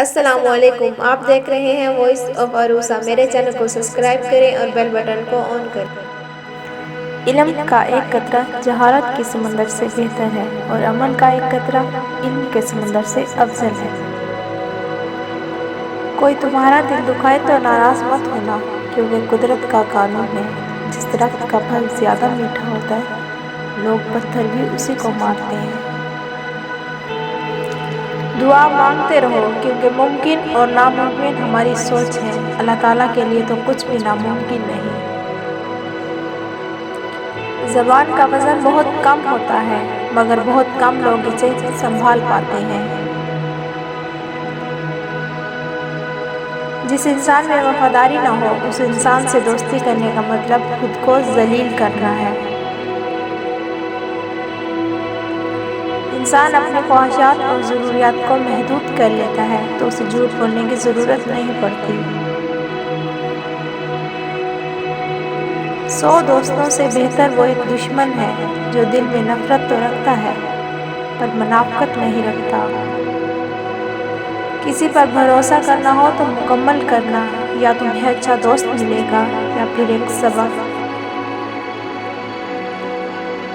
السلام علیکم، آپ دیکھ رہے ہیں وائس آف عروسہ۔ میرے چینل کو سبسکرائب کریں اور بیل بٹن کو آن کریں۔ علم کا ایک قطرہ جہالت کے سمندر سے بہتر ہے اور عمل کا ایک قطرہ علم کے سمندر سے افضل ہے۔ کوئی تمہارا دل دکھائے تو ناراض مت ہونا، کیونکہ قدرت کا قانون ہے، جس درخت کا پھل زیادہ میٹھا ہوتا ہے، لوگ پتھر بھی اسی کو مارتے ہیں۔ دعا مانگتے رہو، کیونکہ ممکن اور ناممکن ہماری سوچ ہے، اللہ تعالیٰ کے لیے تو کچھ بھی ناممکن نہیں۔ زبان کا وزن بہت کم ہوتا ہے، مگر بہت کم لوگ اسے سنبھال پاتے ہیں۔ جس انسان میں وفاداری نہ ہو، اس انسان سے دوستی کرنے کا مطلب خود کو ذلیل کرنا ہے۔ انسان اپنی خواہشات اور ضروریات کو محدود کر لیتا ہے تو اسے جھوٹ بولنے کی ضرورت نہیں پڑتی۔ 100 دوستوں سے بہتر وہ ایک دشمن ہے جو دل میں نفرت تو رکھتا ہے پر منافقت نہیں رکھتا۔ کسی پر بھروسہ کرنا ہو تو مکمل کرنا، یا تمہیں اچھا دوست ملے گا یا پھر ایک سبق۔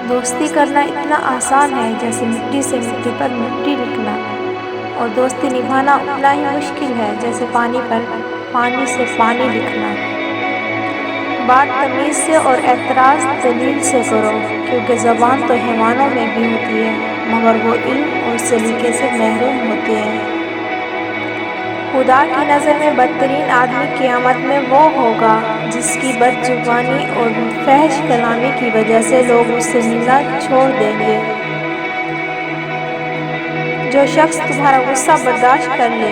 دوستی کرنا اتنا آسان ہے جیسے مٹی سے مٹی پر مٹی لکھنا، اور دوستی نبھانا اتنا ہی مشکل ہے جیسے پانی پر پانی سے پانی لکھنا۔ بات تمیز سے اور اعتراض دلیل سے کرو، کیونکہ زبان تو حیوانوں میں بھی ہوتی ہے، مگر وہ علم اور سلیقے سے محروم ہوتے ہیں۔ خدا کی نظر میں بدترین آدمی قیامت میں وہ ہوگا جس کی بد زبانی اور فحش کلامی کی وجہ سے لوگ اس سے ملنا چھوڑ دیں گے۔ جو شخص تمہارا غصہ برداشت کر لے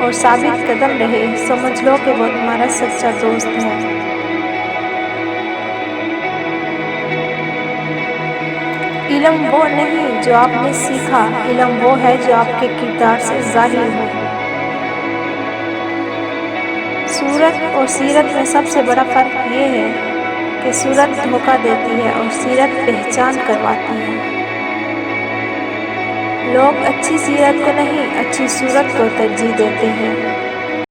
اور ثابت قدم رہے، سمجھ لو کہ وہ تمہارا سچا دوست ہے۔ علم وہ نہیں جو آپ نے سیکھا، علم وہ ہے جو آپ کے کردار سے ظاہر ہو۔ صورت اور سیرت میں سب سے بڑا فرق یہ ہے کہ صورت دھوکہ دیتی ہے اور سیرت پہچان کرواتی ہے۔ لوگ اچھی سیرت کو نہیں، اچھی صورت کو ترجیح دیتے ہیں۔